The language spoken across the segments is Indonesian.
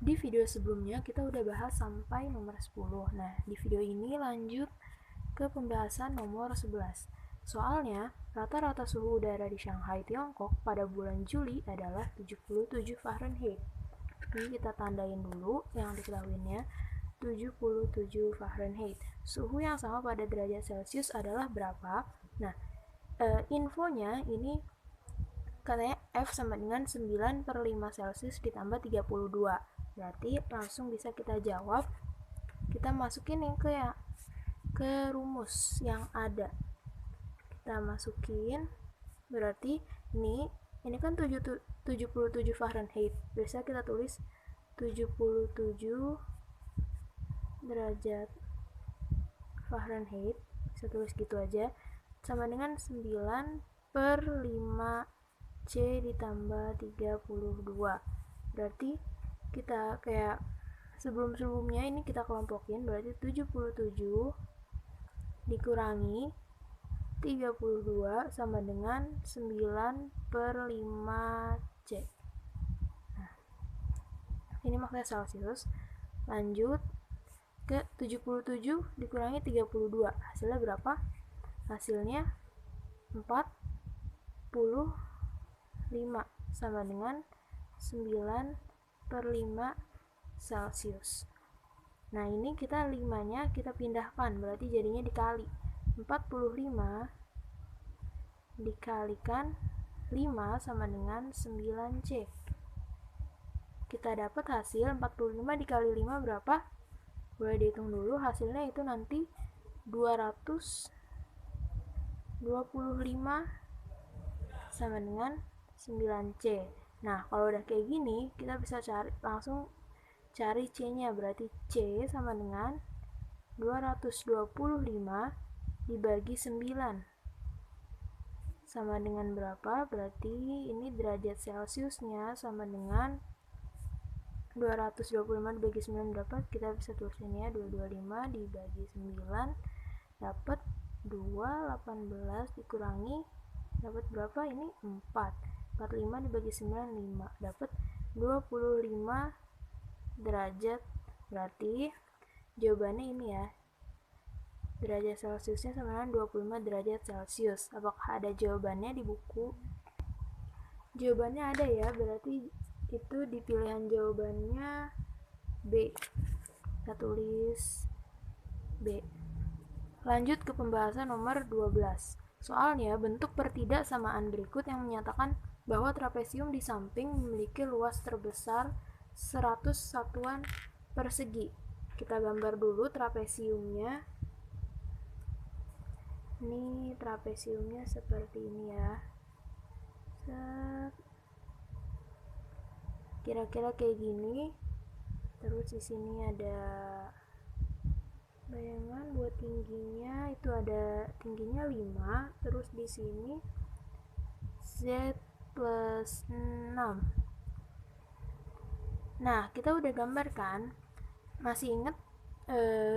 Di video sebelumnya kita udah bahas sampai nomor 10. Nah, di video ini lanjut ke pembahasan nomor 11. Soalnya, rata-rata suhu udara di Shanghai, Tiongkok pada bulan Juli adalah 77 Fahrenheit. Ini kita tandain dulu yang diketahuinya 77 Fahrenheit. Suhu yang sama pada derajat Celcius adalah berapa? Nah, infonya ini katanya F sama dengan 9 per 5 Celcius ditambah 32. Berarti langsung bisa kita jawab. Kita masukin yang ke rumus yang ada. Kita masukin, berarti ini kan 77 Fahrenheit. Bisa kita tulis 77 derajat Fahrenheit, bisa tulis gitu aja, sama dengan 9 per 5 C ditambah 32. Berarti kita kayak sebelum-sebelumnya ini kita kelompokin, berarti 77 dikurangi 32 sama dengan 9 per 5 C. Nah, ini maksudnya Celcius. Lanjut ke 77 dikurangi 32. Hasilnya berapa? Hasilnya 45 sama dengan 9 per 5 Celcius. Nah, ini kita 5-nya kita pindahkan, berarti jadinya dikali. 45 dikalikan 5 sama dengan 9C. Kita dapat hasil 45 dikali 5 berapa? Boleh dihitung dulu, hasilnya itu nanti 225 sama dengan 9C. Nah, kalau udah kayak gini, kita bisa langsung cari C-nya. Berarti C sama dengan 225 dibagi 9. Sama dengan berapa? Berarti ini derajat Celciusnya sama dengan 225 dibagi 9 berapa? Kita bisa tulisinnya 225 dibagi 9 dapat 218 dikurangi dapat berapa? Ini 4. 45 dibagi 9 5. Dapat 25 derajat. Berarti jawabannya ini ya. Derajat Celciusnya sama dengan 25 derajat Celcius. Apakah ada jawabannya di buku? Jawabannya ada ya, berarti itu di pilihan jawabannya B. Kita tulis B. Lanjut ke pembahasan nomor 12. Soalnya bentuk pertidaksamaan berikut yang menyatakan bahwa trapesium di samping memiliki luas terbesar 100 satuan persegi. Kita gambar dulu trapesiumnya. Ini trapesiumnya seperti ini ya. Kira-kira kayak gini. Terus di sini ada bayangan buat tingginya, itu ada tingginya 5, terus di sini Z plus 6. Nah, kita udah gambarkan. Masih inget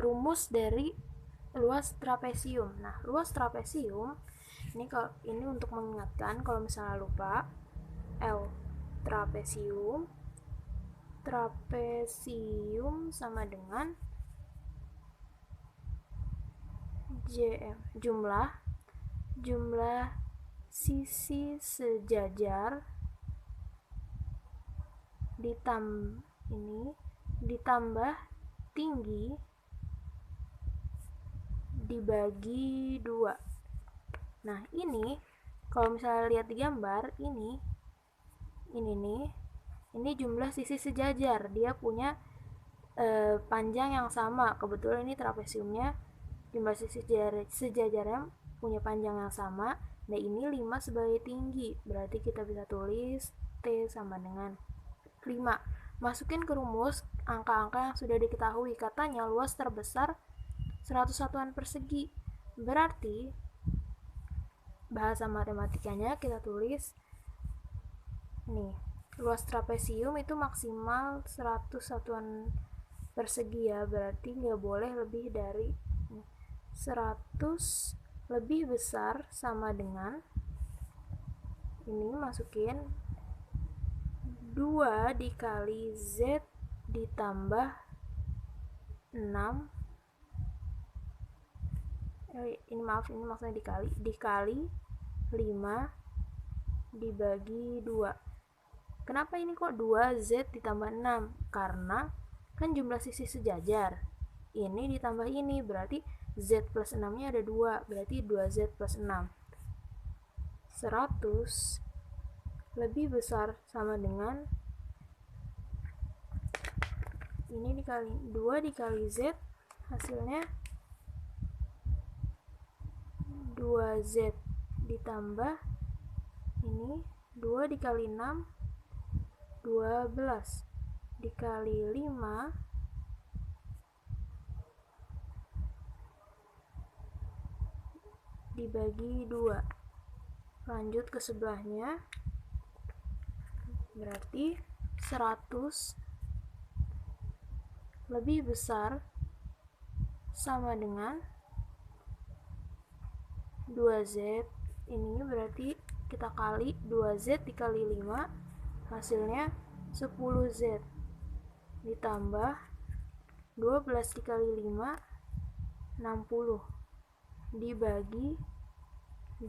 rumus dari luas trapesium. Nah, luas trapesium ini untuk mengingatkan kalau misalnya lupa, L trapesium sama dengan JM, jumlah sisi sejajar ditambah tinggi dibagi 2. Nah, ini kalau misalnya lihat di gambar ini jumlah sisi sejajar, dia punya panjang yang sama. Kebetulan ini trapesiumnya jumlah sisi sejajarnya punya panjang yang sama. Nah, ini 5 sebagai tinggi, berarti kita bisa tulis T sama dengan 5. Masukin ke rumus angka-angka yang sudah diketahui. Katanya luas terbesar 100 satuan persegi. Berarti bahasa matematikanya kita tulis nih, luas trapesium itu maksimal 100 satuan persegi ya, berarti nggak boleh lebih dari 100 lebih besar sama dengan ini, masukin 2 dikali Z ditambah 6, ini maksudnya dikali 5 dibagi 2. Kenapa ini kok 2Z ditambah 6? Karena kan jumlah sisi sejajar. Ini ditambah ini, berarti Z plus 6-nya ada 2, berarti 2Z plus 6. 100 lebih besar sama dengan ini dikali 2 dikali Z, hasilnya 2Z ditambah ini 2 dikali 6 12 dikali 5 dibagi 2. Lanjut ke sebelahnya, berarti 100 lebih besar sama dengan 2Z. Ini berarti kita kali 2Z dikali 5, hasilnya 10Z ditambah 12 dikali 5 60 dibagi 2,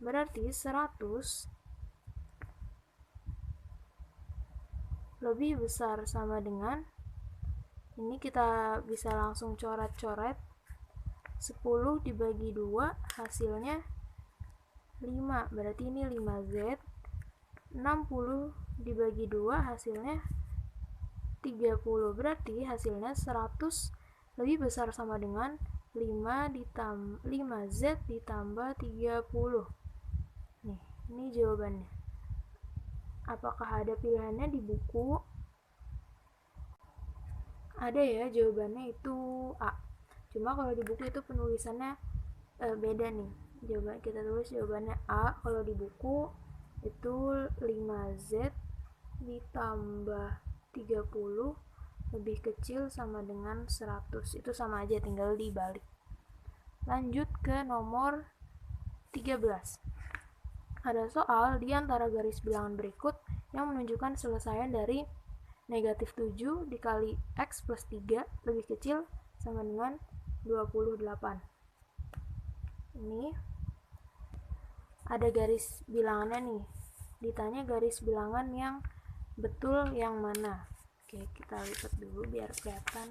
berarti 100 lebih besar sama dengan ini, kita bisa langsung coret-coret, 10 dibagi 2 hasilnya 5, berarti ini 5Z. 60 dibagi 2 hasilnya 30, berarti hasilnya 100 lebih besar sama dengan 5Z ditambah 30. Nih, ini jawabannya. Apakah ada pilihannya di buku? Ada ya, jawabannya itu A. Cuma kalau di buku itu penulisannya beda nih. Jawaban kita tulis jawabannya A, kalau di buku itu 5Z ditambah 30 lebih kecil sama dengan 100. Itu sama aja, tinggal dibalik. Lanjut ke nomor 13. Ada soal di antara garis bilangan berikut yang menunjukkan selesaian dari negatif 7 dikali X plus 3 lebih kecil sama dengan 28. Ini ada garis bilangannya nih. Ditanya garis bilangan yang betul yang mana. Oke, kita lipat dulu biar kelihatan.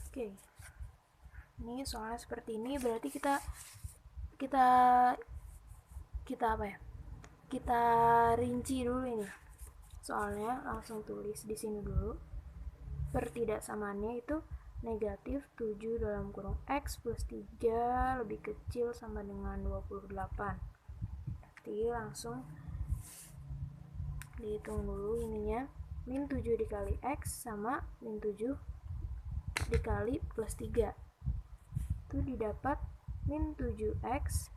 Oke. Ini soalnya seperti ini, berarti kita apa ya? Kita rinci dulu ini. Soalnya langsung tulis di sini dulu. Pertidaksamaannya itu negatif 7 dalam kurung X plus 3 lebih kecil sama dengan 28. Jadi langsung dihitung dulu ininya. Min 7 dikali X sama min 7 dikali plus 3. Itu didapat min 7X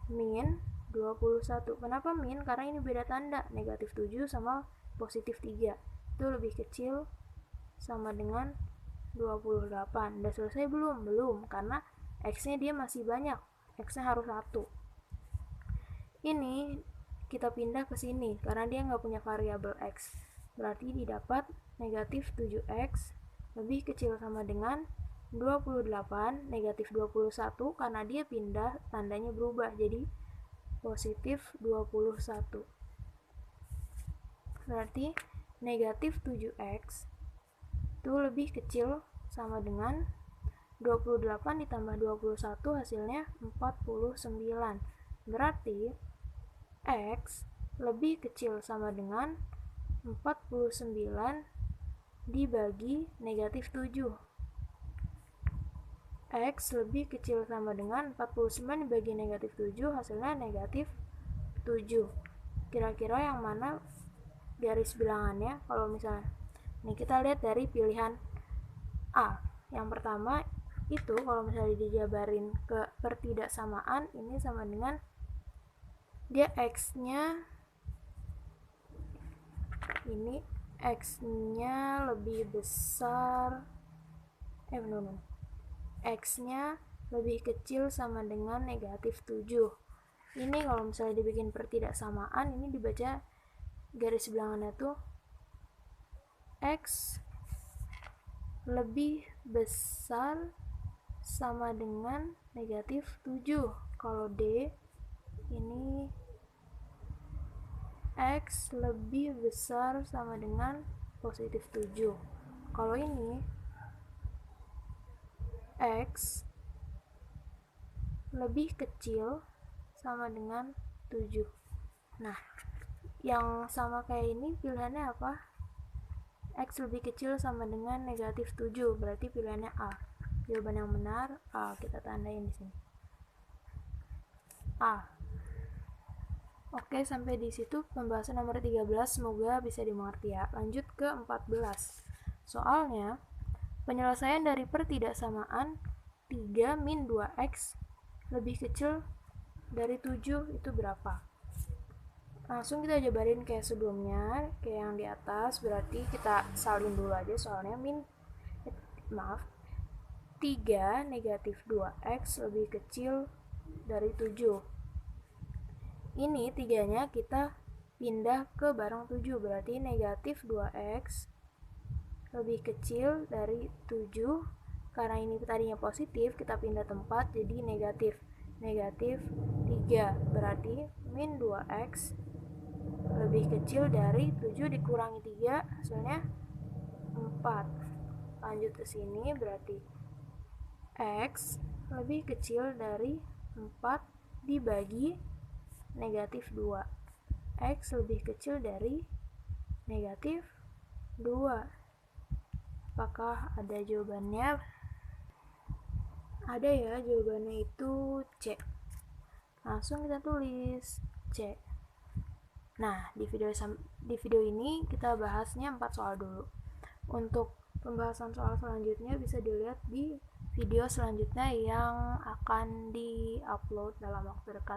min 21. Kenapa min? Karena ini beda tanda, negatif 7 sama positif 3. Itu lebih kecil sama dengan 28. Udah selesai belum? Belum, karena X-nya dia masih banyak. X-nya harus 1. Ini kita pindah ke sini, karena dia nggak punya variabel X. Berarti didapat negatif 7X lebih kecil sama dengan 28, negatif 21, karena dia pindah, tandanya berubah, jadi positif 21. Berarti negatif 7X itu lebih kecil sama dengan 28 ditambah 21 hasilnya 49. Berarti X lebih kecil sama dengan 49 dibagi negatif 7. X lebih kecil sama dengan 49 dibagi negatif 7, hasilnya negatif 7. Kira-kira yang mana garis bilangannya? Kalau misalnya nih, kita lihat dari pilihan A. Yang pertama itu kalau misalnya dijabarin ke pertidaksamaan, ini sama dengan dia X-nya ini X-nya lebih besar, X-nya lebih kecil sama dengan negatif 7. Ini kalau misalnya dibikin pertidaksamaan, ini dibaca garis bilangannya tuh X lebih besar sama dengan negatif 7. Kalau D ini X lebih besar sama dengan positif 7. Kalau ini X lebih kecil sama dengan 7. Nah, yang sama kayak ini pilihannya apa? X lebih kecil sama dengan negatif 7, berarti pilihannya A. Jawaban yang benar A, kita tandain di sini. A. Oke, sampai di situ pembahasan nomor 13, semoga bisa dimengerti ya. Lanjut ke 14. Soalnya, penyelesaian dari pertidaksamaan 3 min 2x lebih kecil dari 7 itu berapa? Langsung kita jabarin kayak sebelumnya, kayak yang di atas, berarti kita salin dulu aja soalnya 3 negatif 2x lebih kecil dari 7. Ini 3-nya kita pindah ke barang 7, berarti negatif 2x lebih kecil dari 7. Karena ini tadinya positif, kita pindah tempat jadi negatif 3, berarti min 2x lebih kecil dari 7 dikurangi 3 hasilnya 4. Lanjut ke sini berarti X lebih kecil dari 4 dibagi negatif 2. X lebih kecil dari negatif 2. Apakah ada jawabannya? Ada ya, jawabannya itu C. Langsung kita tulis C. Nah, di video ini kita bahasnya 4 soal dulu. Untuk pembahasan soal selanjutnya bisa dilihat di video selanjutnya yang akan di-upload dalam waktu dekat.